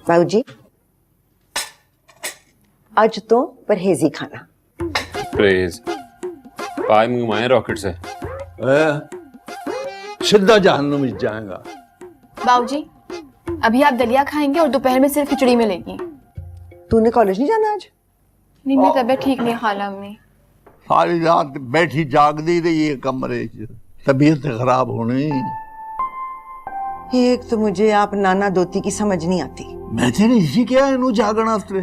बाबू जी आज तो परहेज ही खाना। परहेज पाए मंगवाए रॉकेट से। सीधा जहन्नुम में जाएगा। बाबूजी अभी आप दलिया खाएंगे और दोपहर में सिर्फ खिचड़ी मिलेगी। तूने कॉलेज नहीं जाना आज? नहीं मेरी तबीयत ठीक नहीं है खाला अम्मी। सारी रात बैठी जागदी रही है कमरे च, तबीयत खराब होनी। एक तो मुझे आप नाना दोती की समझ नहीं आती। मैं तेरे इसी क्या इनू जागना उससे।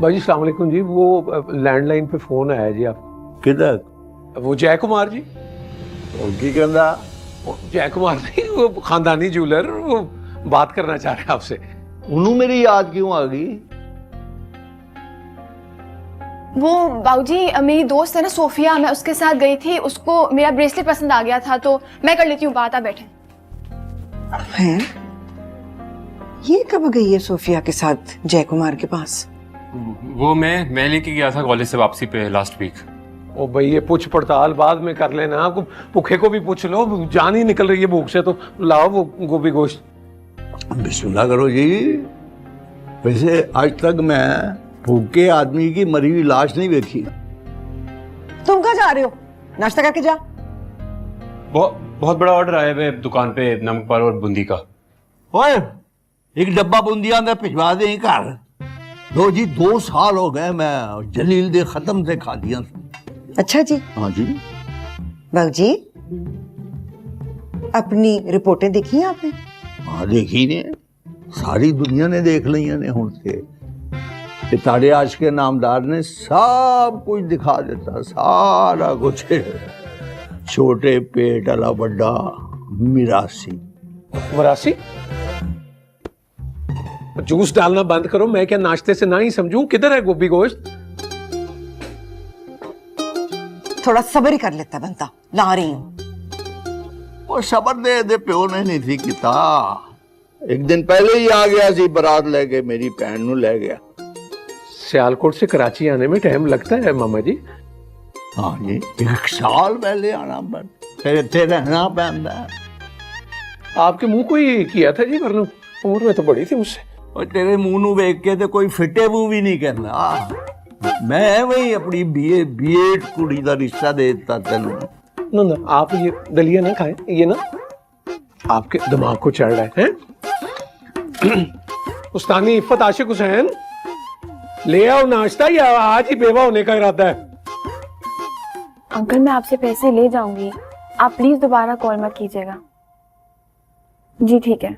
भाई अस्सलाम वालेकुम जी, वो लैंडलाइन पे फोन आया जी आप किधर? वो जय कुमार जी। और की कहंदा? जय कुमार नहीं, वो खानदानी ज्वेलर, वो बात करना चाह रहे हैं आपसे। उन्होंने मेरी याद क्यों आ गई? वो बाबूजी मेरी दोस्त है ना सोफिया, मैं उसके साथ गई थी, उसको मेरा ब्रेसलेट पसंद आ गया था तो मैं कर लेती हूँ बात, आप बैठे। हैं? ये कब गई है सोफिया के साथ जय कुमार के पास? वो मैं लेके गया था कॉलेज से वापसी पे लास्ट वीक। ओ भाई ये पूछ पड़ताल बाद में कर लेना, आपको भूखे को भी पूछ लो, जान ही निकल रही है भूख से, तो लाओ वो गोभी गोश्त। बिस्मिल्लाह करो जी। वैसे आज तक मैं भूखे आदमी की मरी हुई लाश नहीं देखी। तुम कहाँ जा रहे हो? नाश्ता करके जा। बहुत बड़ा ऑर्डर आया है दुकान पे नमक पार और बूंदी का। ओए एक डब्बा बूंदिया अंदर भिजवा दे घर। लो जी 2 साल हो गए मैं जलील दे खत्म से खा दिया। अच्छा जी। हाँ जी। बाबू जी अपनी रिपोर्टें देखी हैं आपने? हाँ देखी ने, सारी दुनिया ने देख लिया ने हुण से। तारे आज के नामदार ने सब कुछ दिखा देता, सारा कुछ। छोटे पेट वाला बड़ा मिरासी। मरासी जूस डालना बंद करो, मैं क्या नाश्ते से ना ही समझूं? किधर है गोभी गोश्त? थोड़ा सब्र ही कर लेता बनता, ला रही हूँ। वो सबर दे प्यो ने नहीं थी किता। एक दिन पहले ही आ गया सी, बारात लेके मेरी भैन नू ले गया। सियालकोट से कराची आने में टाइम लगता है मामा जी। हाँ जी 1 साल पहले आना पर फिर इतने रहना पैंदा। आपके मुंह को ही किया था जी, वरना उम्र में तो बड़ी थी मुझसे। और तेरे मुंह नू देख के तो कोई फिटे मुंह भी नहीं करना। मैं वही अपनी बीएड कुड़ी का रिश्ता दे देता तेन। ना आप ये दलिया ना खाएं, ये ना आपके दिमाग को चढ़ रहा है? उस्तानी इफ्फत आशिक हुसैन, ले आओ नाश्ता, या आज ही बेवा होने का इरादा है? अंकल मैं आपसे पैसे ले जाऊंगी, आप प्लीज दोबारा कॉल मत कीजिएगा। जी ठीक है।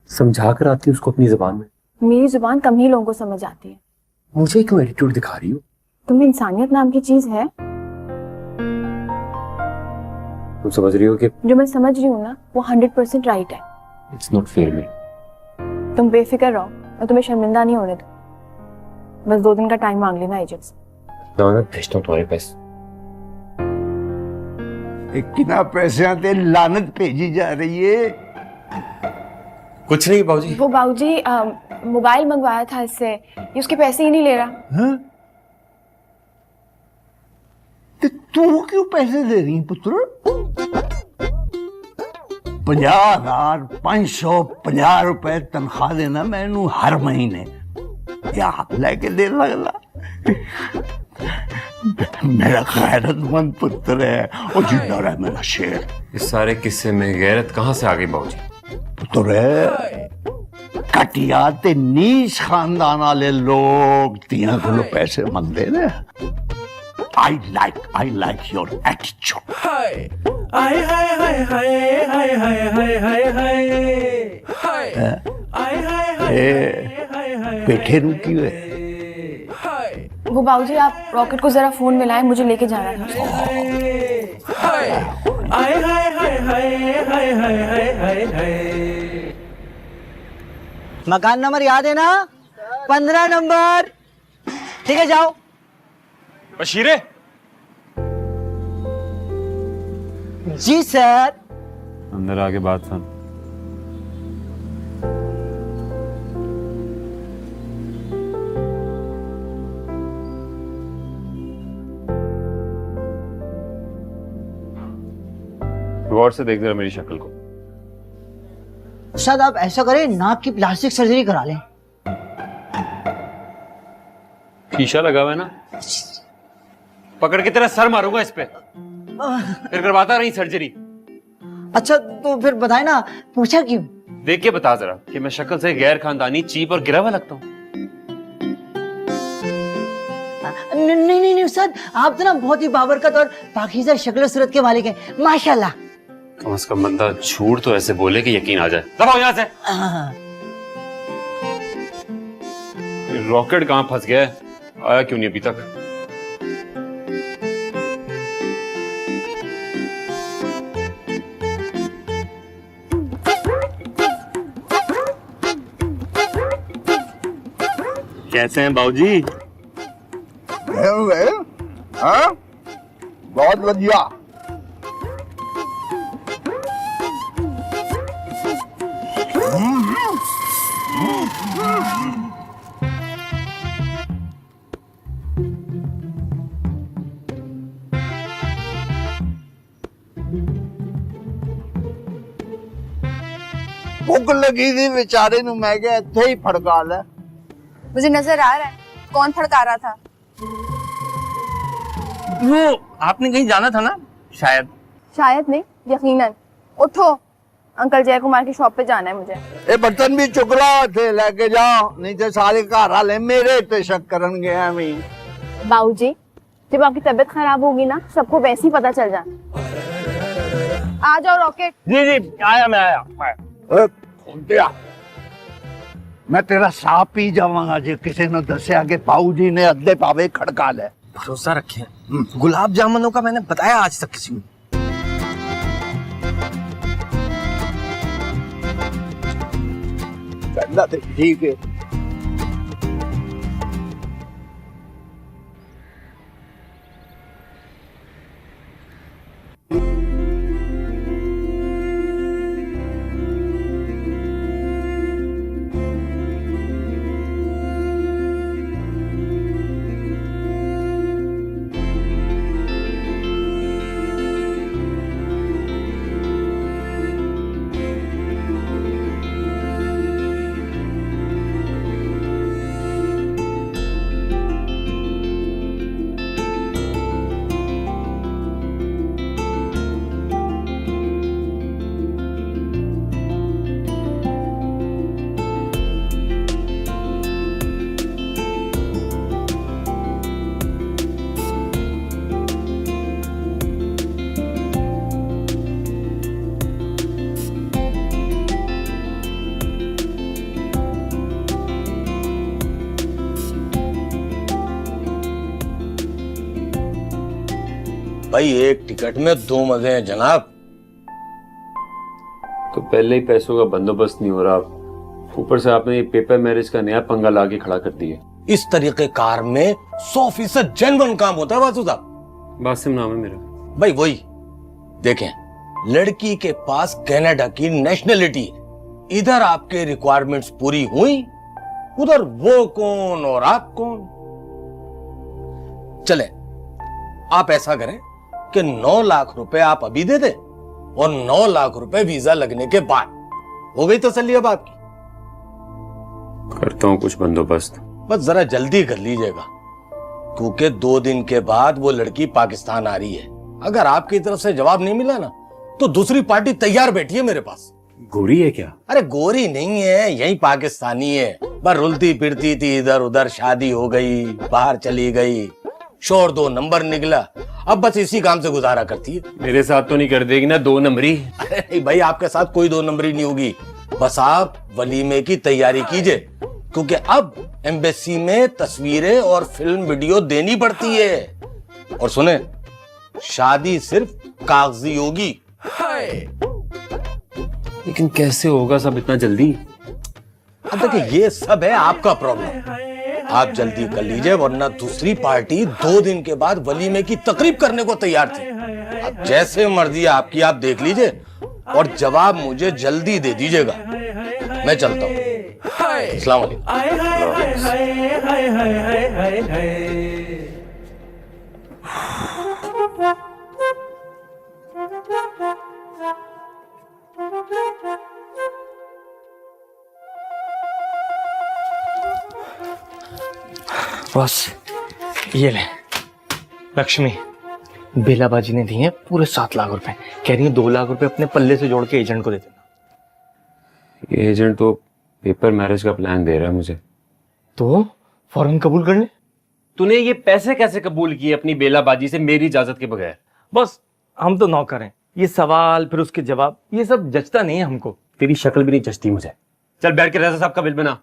समझा कर आती उसको अपनी जुबान में। मेरी जुबान कम ही लोगों को समझ आती है। मुझे क्यों एटीट्यूड दिखा रही हो? तुम्हें इंसानियत नाम की चीज है? तुम समझ रही हो कि जो मैं समझ रही हूँ ना वो 100% राइट है। इट्स नॉट फेयर मी। तुम बेफिक्र रहो, मैं तुम्हें शर्मिंदा नहीं होने दूँ। बस 2 दिन का टाइम मांग लेना एजेंट से। ना भेजता हूँ तुम्हारे पैसे। कितना पैसे ते लानत भेजी जा रही है। कुछ नहीं बाबूजी। वो बाबूजी मोबाइल मंगवाया था इससे, ये उसके पैसे ही नहीं ले रहा। हाँ? ते तू क्यों पैसे दे रही पुत्र? 50,550 रुपए तनख्वाह देना मैनू हर महीने, क्या लेके दे लगला? मेरा गैरतमंद पुत्र है और जिंदा रहे मेरा शेर। इस सारे किस्से में गैरत कहाँ से आ गई बाबूजी? पुत्र है कटिया ते नीच खानदान वाले लोग तियां को पैसे मंगते ने। I like your attitude. हाय हाय हाय हाय हाय हाय हाय हाय हाय हाय हाय हाय हाय पेठे रुकी हुए। वो बाबूजी आप रॉकेट को जरा फोन मिलाएं, मुझे लेके जाना था। हाय हाय हाय हाय हाय हाय हाय हाय। मकान नंबर याद है ना? 15 नंबर। ठीक है जाओ। बशीरे जी सर। अंदर आके बात सुन। गौर से देख जरा मेरी शक्ल को। उस्ताद आप ऐसा करें, नाक की प्लास्टिक सर्जरी करा लें। शीशा लगा हुआ है ना, पकड़ के तेरा सर मारूंगा इस पे, फिर करवाता रही सर्जरी। अच्छा तो फिर बताए ना, पूछा क्यों? देख के बता जरा कि मैं शक्ल से गैर खानदानी, चीप और गिरा हुआ लगता हूँ। नहीं नहीं नहीं उस्ताद, आप तो ना बहुत ही बाबरकत और पाकीज़ा शक्ल सूरत के मालिक हैं, माशाल्लाह। कम से कम बंदा झूठ तो ऐसे बोले कि यकीन आ जाए। दबाओ यहाँ से। रॉकेट कहाँ फंस गया है, आया क्यों नहीं अभी तक? कैसे हैं बाबूजी? हाँ? बहुत बढ़िया। भूख लगी थी बेचारे नु, मैं क्या इत्थे ही फड़का ले। मुझे नजर आ रहा है कौन फड़का रहा था। वो आपने कहीं जाना था ना? शायद शायद नहीं, यकीनन। उठो, अंकल जय कुमार की शॉप पे जाना है मुझे। ये बर्तन भी चुकला थे, लेके जाओ, नहीं तो सारे घर वाले मेरे पे शक करनगे। हमें बाबूजी, जब आपकी तबीयत खराब होगी ना, सबको वैसे ही पता चल जाए। आ जाओ रॉकेट। जी जी आया, मैं आया। मैं तेरा साफ पी जावांगा जे किसी ने दसिया कि बाबूजी ने अद्धे पावे खड़का ले। भरोसा रखे, गुलाब जामुनों का मैंने बताया आज तक किसी को। ठीक है। भाई एक टिकट में दो मजे हैं जनाब। तो पहले ही पैसों का बंदोबस्त नहीं हो रहा, ऊपर से आपने ये पेपर मैरिज का नया पंगा लाके खड़ा कर दिया। इस तरीके कार में 100% जेन्युइन काम होता है वासु साहब। बासिम नाम है मेरा। भाई वही देखें, लड़की के पास कनाडा की नेशनलिटी है, इधर आपके रिक्वायरमेंट्स पूरी हुई, उधर वो कौन और आप कौन। चले आप ऐसा करें कि 9 लाख रुपए आप अभी दे दे और 9 लाख रुपए वीजा लगने के बाद। हो गई तसल्ली अब आपकी? करता हूँ कुछ बंदोबस्त, बस जरा जल्दी कर लीजिएगा, क्योंकि 2 दिन के बाद वो लड़की पाकिस्तान आ रही है। अगर आपकी तरफ से जवाब नहीं मिला ना, तो दूसरी पार्टी तैयार बैठी है मेरे पास। गोरी है क्या? अरे गोरी नहीं है, यही पाकिस्तानी है, पर रुलती फिरती थी इधर उधर, शादी हो गई, बाहर चली गई, शोर 2 नंबर निकला, अब बस इसी काम से गुजारा करती है। मेरे साथ तो नहीं कर देगी ना 2 नंबरी? अरे नहीं भाई, आपके साथ कोई 2 नंबरी नहीं होगी, बस आप वलीमे की तैयारी कीजिए, क्योंकि अब एम्बेसी में तस्वीरें और फिल्म वीडियो देनी पड़ती है। और सुने, शादी सिर्फ कागजी होगी। लेकिन कैसे होगा सब इतना जल्दी? अब देखिए, ये सब है आपका प्रॉब्लम, आप जल्दी कर लीजिए, वरना दूसरी पार्टी 2 दिन के बाद वलीमे की तकरीब करने को तैयार थी। अब जैसे मर्जी आपकी, आप देख लीजिए और जवाब मुझे जल्दी दे दीजिएगा। मैं चलता हूँ। अस्सलाम वालेकुम। बस ये ले लक्ष्मी, बेलाबाजी ने दिए हैं पूरे 7 लाख रुपए। कह रही है 2 लाख रुपए अपने पल्ले से जोड़ के एजेंट को दे देना। ये एजेंट तो पेपर मैरिज का प्लान दे रहा है मुझे। तो फौरन कबूल कर ले। तूने ये पैसे कैसे कबूल किए अपनी बेलाबाजी से मेरी इजाजत के बगैर? बस हम तो नौकर हैं, ये सवाल फिर उसके जवाब ये सब जचता नहीं है हमको। तेरी शक्ल भी नहीं जचती मुझे। चल बैठ के रजा साहब का बिल बना,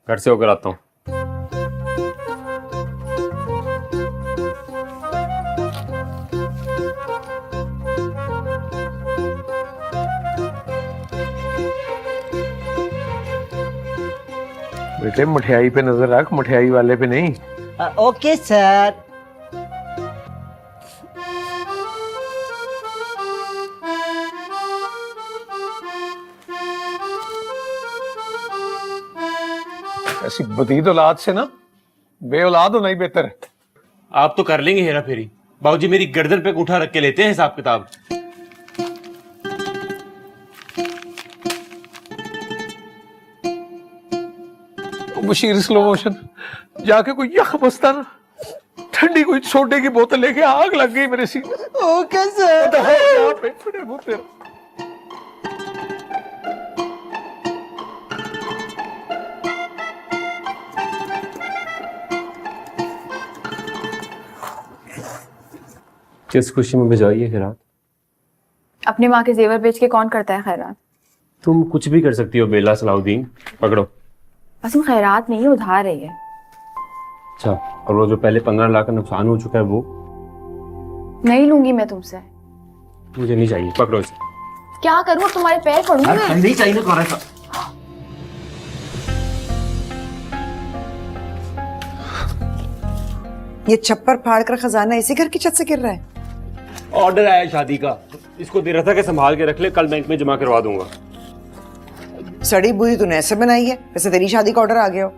घर से होकर आता हूँ। बेटे मठियाई पे नजर रख, मठियाई वाले पे नहीं। Okay sir. ऐसी बतीत औलाद से ना बे औलाद होना ही बेहतर है। आप तो कर लेंगे हेरा फेरी, बाबूजी मेरी गर्दन पे उठा रख के लेते हैं हिसाब किताब। बशीर स्लो मोशन जाके कोई यख बसता ना, ठंडी कोई सोडे की बोतल लेके आग लग गई मेरे सीने। Okay sir. किस खुशी में भिजवाई है खैरात? अपनी माँ के जेवर बेच के कौन करता है खैरात? तुम कुछ भी कर सकती हो बेला सलाउद्दीन, पकड़ो। बस वो खैरात नहीं है, उधार है ये। अच्छा, और वो जो पहले 15 लाख का नुकसान हो चुका है वो? नहीं लूंगी मैं तुमसे। मुझे नहीं चाहिए, पकड़ो इसे। क्या करूँ, तुम्हारे पैर पड़ूंगी मैं। नहीं चाहिए तुम्हारा सा। ये छप्पर फाड़ कर खजाना इसी घर की छत से गिर रहा है। ऑर्डर आया शादी का, इसको दे रहा था कि संभाल के रख ले, कल बैंक में जमा करवा दूंगा। सड़ी बुरी तूने ऐसे बनाई है जैसे तेरी शादी का ऑर्डर आ गया हो।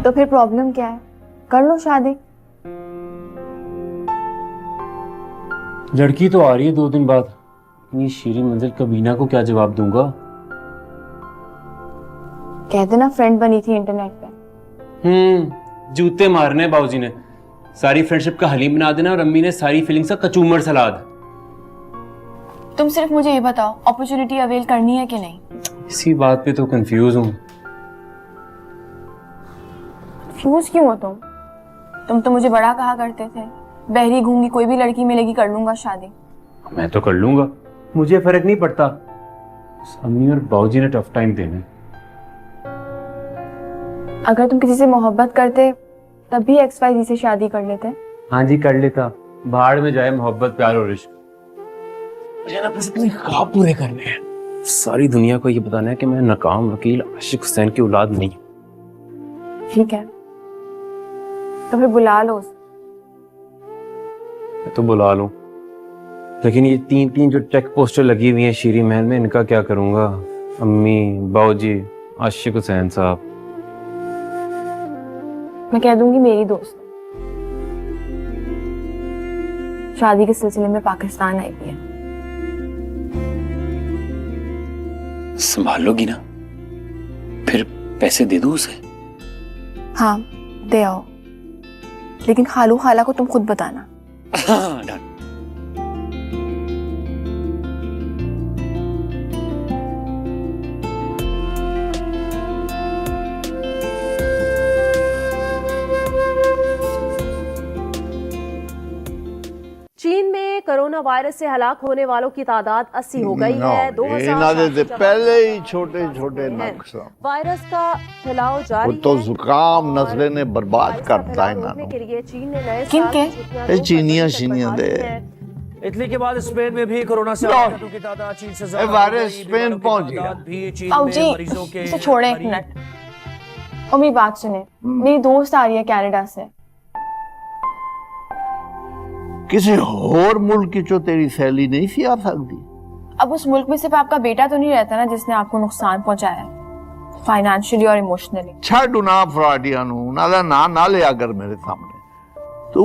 तो फिर प्रॉब्लम क्या है? कर लो शादी। लड़की तो आ रही है 2 दिन बाद, इतनी शीरी मंजिल कबीना को क्या जवाब दूंगा? कह देना फ्रेंड बनी थी इंटरनेट पे। जूते मारने बाबूजी ने, सारी फ्रेंडशिप का हलीम बना देना और अम्मी ने सारी फीलिंग्स का कचूमर सलाद। तुम सिर्फ मुझे ये बताओ, अपॉर्चुनिटी अवेल करनी है कि नहीं? इसी बात पे तो कंफ्यूज हूँ। कंफ्यूज क्यों हो तुम तो मुझे बड़ा कहा करते थे, बहरी घूंगी कोई भी लड़की मिलेगी कर लूंगा शादी। मैं तो कर लूंगा, मुझे फर्क नहीं पड़ता। अम्मी और बाबूजी ने टफ टाइम देना है। अगर तुम किसी से मोहब्बत करते तब भी XYZ से शादी कर लेते। हाँ जी कर लेता, भाड़ में जाए मोहब्बत प्यार और इश्क। मुझे ना बस अपने ख्वाब पूरे करने हैं। सारी दुनिया को ये बताना है कि मैं नाकाम वकील आशिक हुसैन की औलाद नहीं। ठीक है, तो फिर बुला लो उसे। मैं तो बुला लूं, लेकिन ये 3 जो टेक पोस्टर लगी हुई हैं शीरी महल में, इनका क्या करूंगा? अम्मी, बाबूजी, आशिक हुसैन साहब। मैं कह दूंगी मेरी दोस्त शादी के सिलसिले में पाकिस्तान आई हुई है। संभाल लोगी ना? फिर पैसे दे दूं उसे? हाँ दे आओ, लेकिन खालू खाला को तुम खुद बताना। हाँ डन। चीन में कोरोना वायरस से हलाक होने वालों की तादाद 80 हो गई है। 2000 पहले ही छोटे छोटे नुकसान। वायरस का फैलाव जारी तो जुकाम नजरे ने बर्बाद करता है ना। के लिए चीन ने नए किन के? ये चीनियां दे। इटली के बाद स्पेन में भी कोरोना से हलाकतों की तादाद चीन से ज्यादा। वायरस स्पेन पहुंच गया। जी इसे छोड़े एक मिनट और मेरी बात सुने। मेरी दोस्त आ रही है कनाडा से। किसी और मुल्क की जो तेरी सैली नहीं सी आ सकती। अब उस मुल्क में सिर्फ आपका बेटा तो नहीं रहता ना जिसने आपको नुकसान पहुंचाया फाइनेंशियली और इमोशनली। छड़ ना फ्राडिया ना ना लिया कर मेरे सामने। तू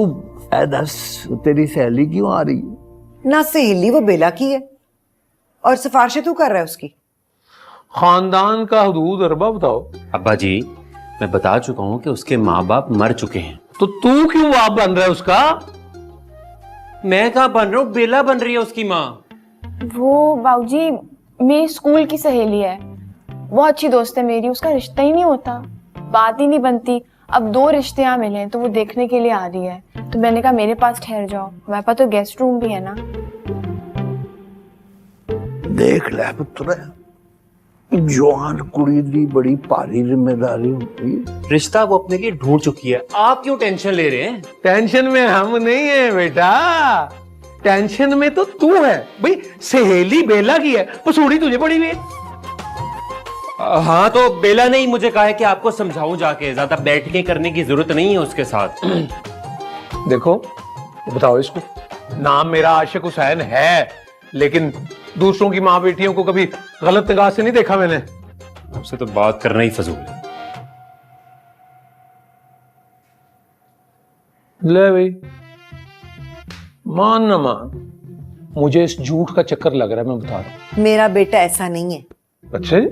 ऐ दस, तेरी सहेली क्यों आ रही है? ना सहेली वो बेला की है और सिफारिशें तू कर रहा है उसकी। खानदान का हदूद अरबा बताओ। अब्बा जी, मैं बता चुका हूँ कि उसके माँ बाप मर चुके हैं। तो तू क्यों बाप बन रहा है उसका? मैं कहाँ बन रहा हूँ, बेला बन रही है उसकी माँ। वो बाबूजी मेरी स्कूल की सहेली है, बहुत अच्छी दोस्त है मेरी, उसका रिश्ता ही नहीं होता, बात ही नहीं बनती। अब 2 रिश्ते यहाँ मिले तो वो देखने के लिए आ रही है, तो मैंने कहा मेरे पास ठहर जाओ, मेरे पास तो गेस्ट रूम भी है ना। देख ले पुत्र, जवान कुड़ी दी बड़ी भारी जिम्मेदारी होती है। रिश्ता वो अपने लिए ढूंढ चुकी है, आप क्यों टेंशन ले रहे हैं? टेंशन में हम नहीं है बेटा, टेंशन में तो तू है भाई। सहेली बेला की है, पसूड़ी तुझे पड़ी हुई है। हाँ तो बेला ने ही मुझे कहा है कि आपको समझाऊं जाके, ज्यादा बैठ के करने की जरूरत नहीं है उसके साथ। देखो बताओ इसको, नाम मेरा आशिक हुसैन है, लेकिन दूसरों की माँ बेटियों को कभी गलत निगाह से नहीं देखा मैंने। आपसे तो बात करना ही फजूल है। ले भाई, मान ना मान, मुझे इस झूठ का चक्कर लग रहा है, मैं बता रहा हूं। मेरा बेटा ऐसा नहीं है। अच्छा जी?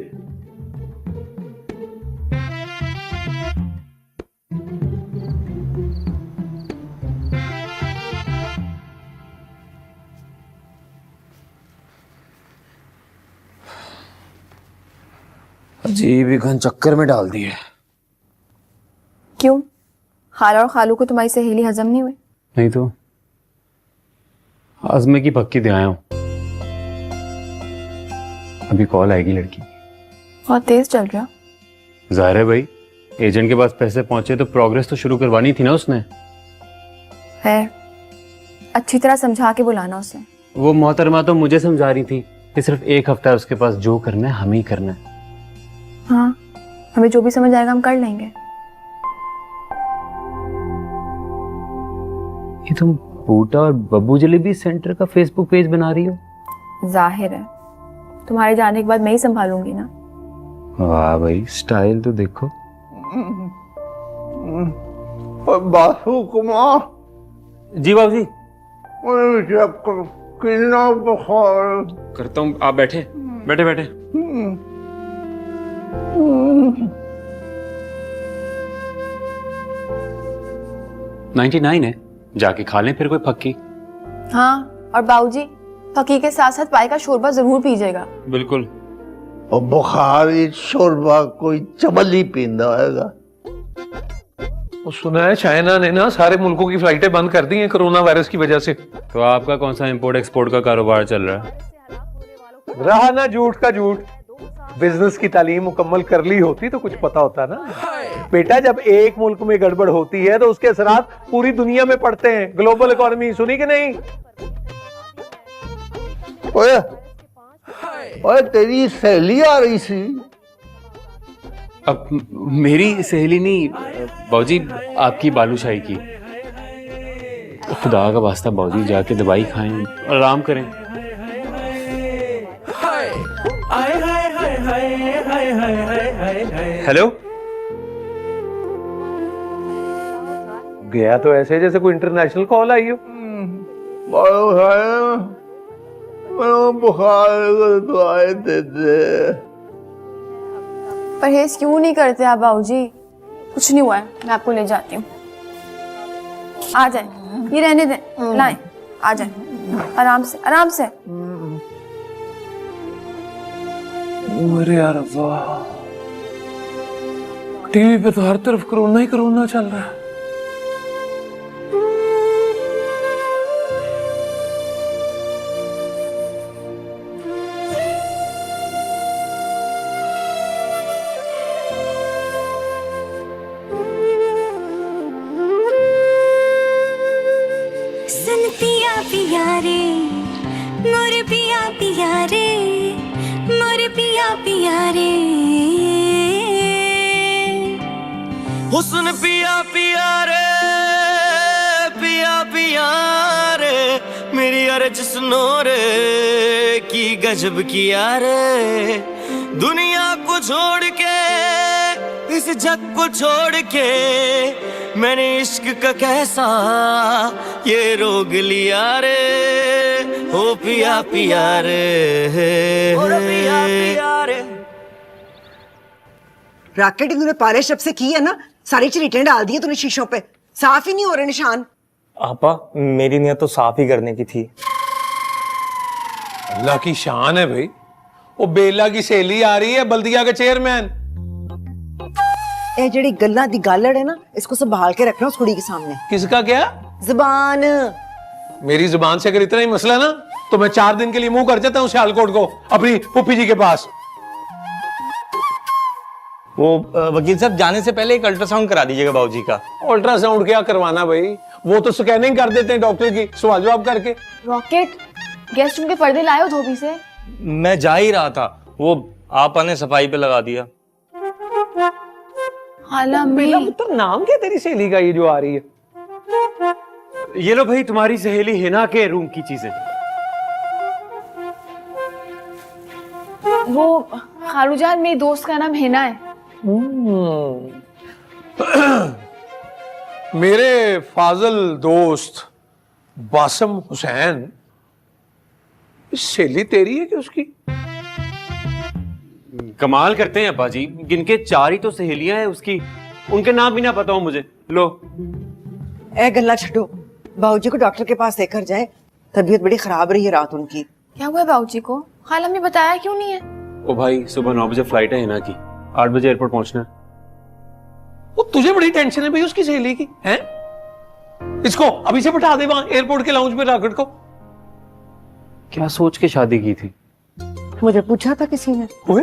अजीब ही घन चक्कर में डाल दिए। क्यों, खाला और खालू को तुम्हारी सहेली हजम नहीं हुई? नहीं तो आजमे की पक्की दे आया हूं, अभी कॉल आएगी लड़की। बहुत तेज चल रहा। जाहिर है भाई, एजेंट के पास पैसे पहुंचे तो प्रोग्रेस तो शुरू करवानी थी ना उसने। है, अच्छी तरह समझा के बुलाना उसे। वो मोहतरमा तो मुझे समझा रही थी कि सिर्फ 1 हफ्ता है उसके पास, जो करना है हमें ही करना है। हाँ, हमें जो भी समझ आएगा हम कर लेंगे। ये तुम बूटा और बब्बू जलेबी सेंटर का फेसबुक पेज बना रही हो? जाहिर है, तुम्हारे जाने के बाद मैं ही संभालूंगी ना। वाह भाई, स्टाइल तो देखो। बासु कुमार जी बाबू जी, कितना बुखार। करता हूँ, आप बैठे बैठे बैठे। 99 है, जाके खा लें फिर कोई पक्की। हाँ, और बाबूजी फकी के साथ साथ पाई का शोरबा जरूर पीजिएगा। बिल्कुल। और बुखार शोरबा कोई चबल ही पींदा होगा। वो सुना है चाइना ने ना सारे मुल्कों की फ्लाइटें बंद कर दी हैं कोरोना वायरस की वजह से। तो आपका कौन सा इंपोर्ट एक्सपोर्ट का कारोबार चल रहा है? रहा ना झूठ का झूठ, बिजनेस की तालीम मुकम्मल कर ली होती तो कुछ पता होता ना। बेटा, जब एक मुल्क में गड़बड़ होती है तो उसके असरात पूरी दुनिया में पड़ते हैं। ग्लोबल इकोनॉमी सुनी कि नहीं? ओए ओए, तेरी सहेली आ रही सी। अब मेरी सहेली नहीं बाबूजी, आपकी बालूशाही की। खुदा का वास्ता बाबूजी, जाके दवाई खाएं, आराम करें। हेलो, गया तो ऐसे जैसे कोई इंटरनेशनल कॉल आई हो। बुखार दवाई दे दे। परहेज क्यों नहीं करते आप बाबूजी? कुछ नहीं हुआ है, मैं आपको ले जाती हूँ। आ जाए, ये रहने दें, लाएं, आ जाए, आराम से आराम से। अरे यार वाह, टीवी पे तो हर तरफ कोरोना ही कोरोना चल रहा है। सुन पिया पिया रे, मोर पिया पिया रे, मोर पिया पिया रे। हुस्न पिया पिया रे, पिया पिया रे, मेरी अर्ज सुनो रे, की गजब किया रे। दुनिया को छोड़ के, इस जग को छोड़ के, मैंने इश्क का कैसा ये रोग लिया रे, हो पिया पिया रे, हो पिया पिया रे। रॉकेट तूने पॉलिश जब से की है ना, सारी चीटें डाल दी है तूने शीशों पे, साफ ही नहीं हो रहे निशान। आपा मेरी नीयत तो साफ ही करने की थी। अल्लाह की शान है भाई, वो बेला की सहेली आ रही है, बल्दिया का चेयरमैन। ये जड़ी गल्ला दी गालड़ है ना, इसको संभाल के रखना उस कुड़ी के सामने। किसका क्या? जुबान। मेरी जुबान से अगर इतना ही मसला ना, तो मैं 4 दिन के लिए मुंह कर जाता हूँ सियालकोट को, अपनी पुप्पी जी के पास। वो वकील साहब जाने से पहले एक अल्ट्रासाउंड करा दीजिएगा बाबूजी का। अल्ट्रासाउंड क्या करवाना भाई, वो तो स्कैनिंग कर देते हैं डॉक्टर की सवाल जवाब करके। रॉकेट, गेस्ट रूम के पर्दे लाए हो धोबी से? मैं जा ही रहा था, वो आपा ने सफाई पे लगा दिया। बेला पुत्र, नाम क्या तेरी सहेली का ये जो आ रही है? ये लो भाई तुम्हारी सहेली हिना के रूम की चीजें। वो खालूजान, मेरी दोस्त का नाम हिना है। मेरे फाजल दोस्त बासम हुसैन, सहेली तेरी है कि उसकी? कमाल करते हैं अब्बा जी, गिनके 4 ही तो सहेलियां हैं उसकी, उनके नाम भी ना पता हो मुझे। लो ए गल्ला छो, बाबूजी को डॉक्टर के पास लेकर जाए, तबीयत बड़ी खराब रही है रात उनकी। क्या हुआ बाबूजी को? खाला ने बताया क्यों नहीं है? ओ भाई सुबह 9 बजे फ्लाइट है हिना की, 8 बजे एयरपोर्ट पहुंचना है। वो तुझे बड़ी टेंशन है भाई उसकी सहेली की, हैं? इसको अभी से बैठा दे वहां एयरपोर्ट के लाउंज में रॉकेट को। क्या सोच के शादी की थी? मुझे पूछा था किसी ने। ओए,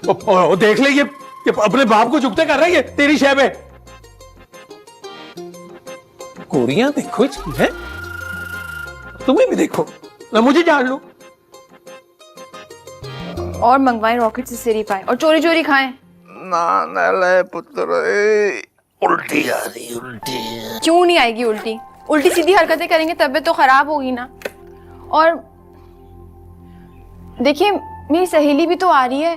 ओ, देख ले ये अपने बाप को चुपते कर रही है तेरी शह पे। गोरियां देखो इसकी, है? तुम्हें भी देखो ना, मुझे जान लो। और मंगवाएं रॉकेट से सिरी पाए और चोरी चोरी खाएं। ना ले पुत्र, उल्टी आ रही, उल्टी। क्यों नहीं आएगी उल्टी? उल्टी सीधी हरकतें करेंगे तबीयत तो खराब होगी ना। और देखिए मेरी सहेली भी तो आ रही है।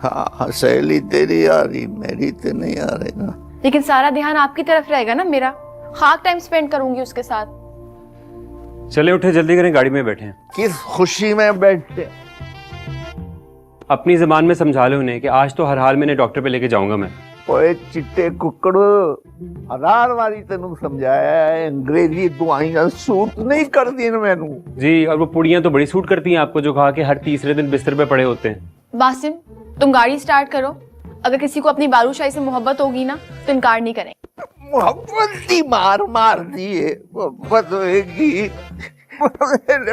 हाँ सहेली तेरी आ रही, मेरी तो नहीं आ रही ना। लेकिन सारा ध्यान आपकी तरफ रहेगा ना मेरा, खाक टाइम स्पेंड करूंगी उसके साथ। चले उठे, जल्दी करें, गाड़ी में बैठे हैं। किस खुशी में बैठे? अपनी जबान में समझा लो उन्हें कि आज तो हर हाल में इन्हें डॉक्टर पे लेके जाऊंगा मैं। ओए चिट्टे कुकड़, हजार वारी तेनू समझाया है, अंग्रेजी दवाइयां सूट नहीं कर दी मैनू। जी, और वो पुड़ियां तो बड़ी सूट करती हैं आपको, जो खा के हर तीसरे दिन बिस्तर पे पड़े होते हैं। बासिम, तुम गाड़ी स्टार्ट करो। अगर किसी को अपनी बालूशाही से मोहब्बत होगी ना तो इनकार नहीं करेंगे। मोहब्बत दी मार मार दी है, मोहब्बत होएगी।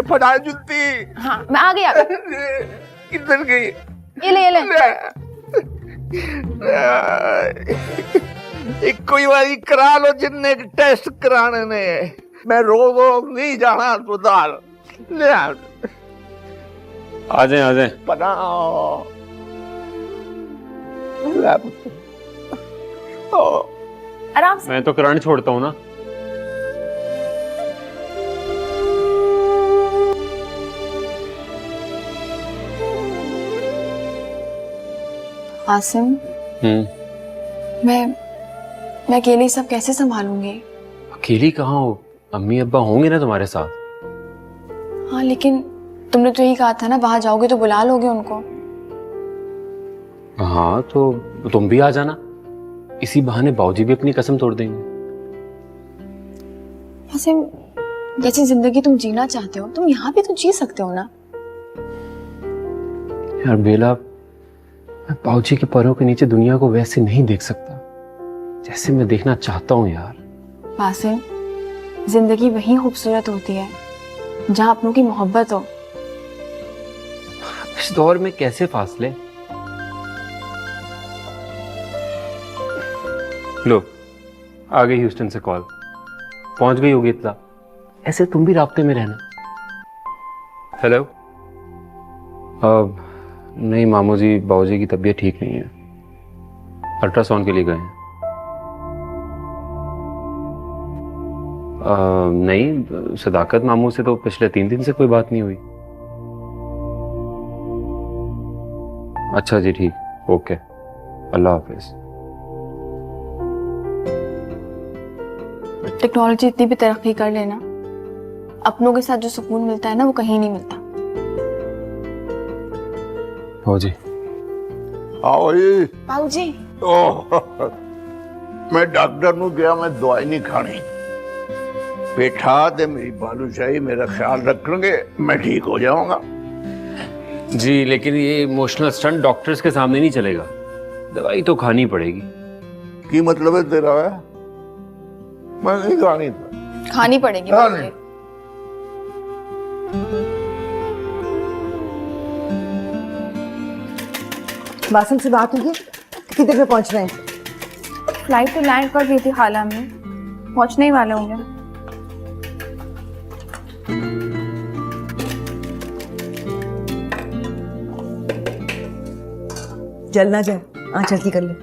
फटा जुलती। हाँ मैं आ गया। किधर गई? ये ले एक कोई बारी करा लो, जिन्ने टेस्ट कराने ने। मैं रोज नहीं जाना अस्पताल। ले आ जाए पता आराम से। मैं तो करंट छोड़ता हूँ ना। आसिम, मैं अकेली सब कैसे संभालूंगी? अकेली कहाँ हो, अम्मी अब्बा होंगे ना तुम्हारे साथ। हाँ लेकिन तुमने तो यही कहा था ना, वहां जाओगे तो बुला लोगे उनको। हाँ तो तुम भी आ जाना, इसी बहाने बाऊजी भी अपनी कसम तोड़ देंगे। आसिम, जैसी जिंदगी तुम जीना चाहते हो तुम यहाँ भी तो जी सकते हो ना। यार बेला, मैं बाऊजी के पैरों के नीचे दुनिया को वैसे नहीं देख सकता जैसे मैं देखना चाहता हूँ यार। आसिम, जिंदगी वही खूबसूरत होती है जहाँ अपनों की मोहब्बत हो। इस दौर में कैसे फासले। लो आ गई ह्यूस्टन से कॉल, पहुंच गई होगी इतना। ऐसे तुम भी राब्ते में रहना। हेलो। नहीं मामू जी, बाबूजी की तबीयत ठीक नहीं है, अल्ट्रासाउंड के लिए गए हैं। नहीं, सदाकत मामू से तो पिछले 3 दिन से कोई बात नहीं हुई। अच्छा जी ठीक, ओके, अल्लाह हाफिज। टेक्नोलॉजी इतनी भी तरक्की कर लेना, अपनों के साथ जो सुकून मिलता है ना वो कहीं नहीं मिलता। बाबूजी आओ जी। बाबूजी मैं डॉक्टर नु गया, मैं दवाई नहीं खानी। पेठा ते मेरी बालूशाही मेरा ख्याल रखेंगे, मैं ठीक हो जाऊंगा। जी लेकिन ये इमोशनल स्टंट डॉक्टर्स के सामने नहीं चलेगा, दवाई तो खानी पड़ेगी। की मतलब है तेरा? है मैं नहीं खानी था। खानी पड़ेगी हाँ, बाबूजी। बासिम से बात हुई? कितनी देर में पहुंच रहे हैं? फ्लाइट तो लैंड कर गई थी खाला में, पहुंचने ही वाले होंगे। जल ना जाए, जल्दी कर ले।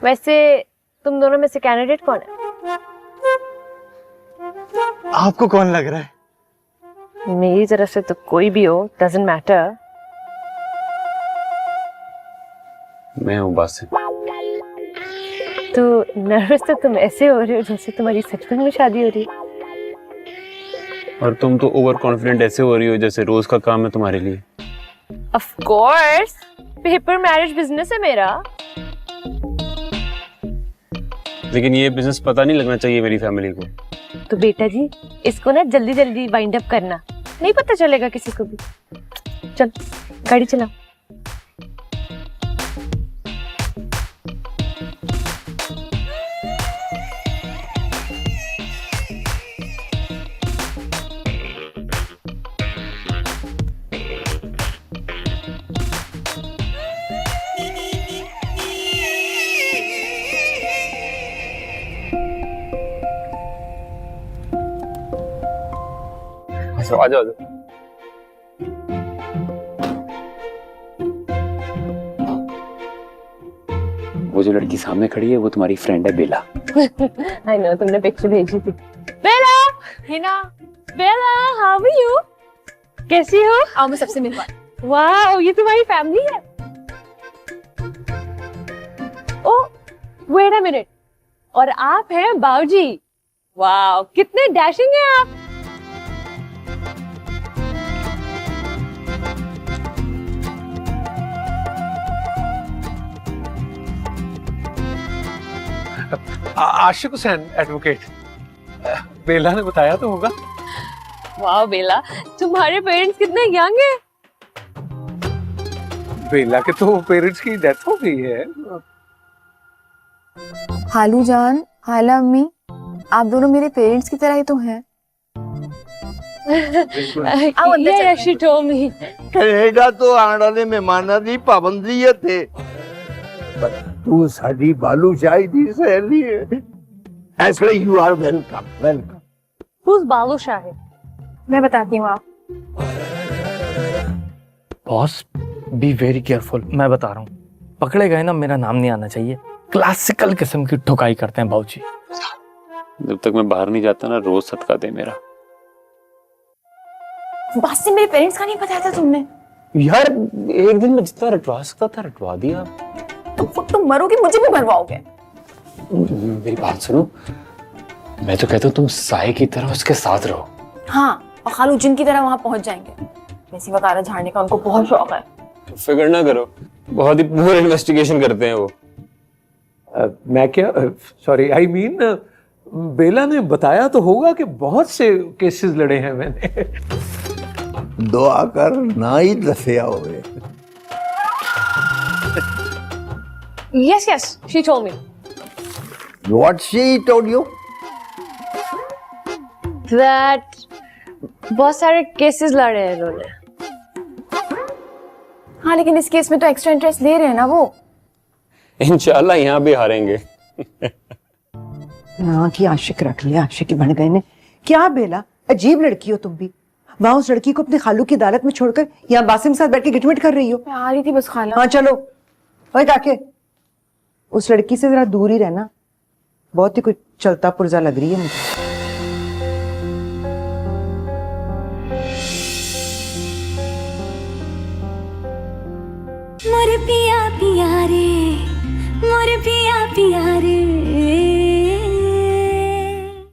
वैसे तुम दोनों में से कैंडिडेट कौन है? आपको कौन लग रहा है? मेरी तरफ से तो कोई भी हो, डजंट मैटर। मैं हूँ बासिम। तो नर्वस तो तुम ऐसे हो रहे हो जैसे तुम्हारी सचमुच में शादी हो रही है। और तुम तो ओवर कॉन्फिडेंट ऐसे हो रही हो जैसे रोज का काम है तुम्हारे लिए। Of course, paper marriage business है मेरा। लेकिन ये बिजनेस पता नहीं लगना चाहिए मेरी फैमिली को। तो बेटा जी इसको ना जल्दी जल्दी वाइंड अप करना, नहीं पता चलेगा किसी को भी। चल गाड़ी चलाओ। आ जाओ। वो जो लड़की सामने खड़ी है वो तुम्हारी फ्रेंड है बेला। आई नो, तुमने पिक्चर भेजी थी। बेला, हिना, बेला, हाउ आर यू? कैसी हो? आओ मैं सबसे मिलवा। वाओ, ये तुम्हारी फैमिली है। ओह, वेट अ मिनट। और आप हैं बाऊजी। वाओ, कितने डैशिंग हैं आप। आशिक हुसैन एडवोकेट, बेला ने बताया तो होगा। वाह बेला, तुम्हारे पेरेंट्स कितने यंग हैं। बेला के तो पेरेंट्स की डेथ हो गई है। हालू जान, हाला अम्मी, आप दोनों मेरे पेरेंट्स की तरह ही तो हैं। Yeah, she told me. Canada तो आने वाले मेहमानां दी पाबंदी है थे, पर तू साडी बालूशाही दी सहेली है, ऐसे you are welcome. Welcome. Who's balushahi? मैं बताती हूँ आप। बॉस बी वेरी केयरफुल, मैं बता रहा हूँ। पकड़े गए ना, मेरा नाम नहीं आना चाहिए। क्लासिकल किस्म की ठुकाई करते हैं बाबूजी। जब तक मैं बाहर नहीं जाता ना, रोज सदका दे मेरा। बस से मेरे पेरेंट्स का नहीं बताया था तुमने? यार एक दिन में जितना रटवा सकता था रटवा दिया। तुम मरोगे, मुझे भी मरवाओगे। मेरी बात सुनो, मैं तो कहता हूँ तुम साए की तरह उसके साथ रहो। हाँ, और खालू जिन की तरह वहां पहुंच जाएंगे। वैसी वकालत झाड़ने का उनको बहुत शौक है। फिक्र ना करो, बहुत ही पूरा इन्वेस्टिगेशन करते हैं वो। मैं क्या, सॉरी आई मीन, बेला ने बताया तो होगा कि बहुत से केसेस लड़े हैं मैंने। दुआ कर ना ही दसिया होवे। Yes, yes, she told me. What she told you? That बहुत सारे केसेस लड़े हैं इन्होंने। हाँ, लेकिन इस केस में तो एक्स्ट्रा इंटरेस्ट ले रहे हैं ना वो। इंशाल्लाह यहाँ भी हारेंगे। यहाँ की आशिक रख लिया, आशिक बन गए ने। क्या बेला, अजीब लड़की हो तुम भी। वहां उस लड़की को अपने खालू की अदालत में छोड़कर यहाँ बासिम के साथ बैठ के गिटमिट कर रही हो। मैं आ रही थी बस खाला। हाँ चलो। ओए काके, उस लड़की से जरा दूर ही रहना, बहुत ही कुछ चलता पुर्जा लग रही है मुझे। मोर पिया पिया रे मोर पिया पिया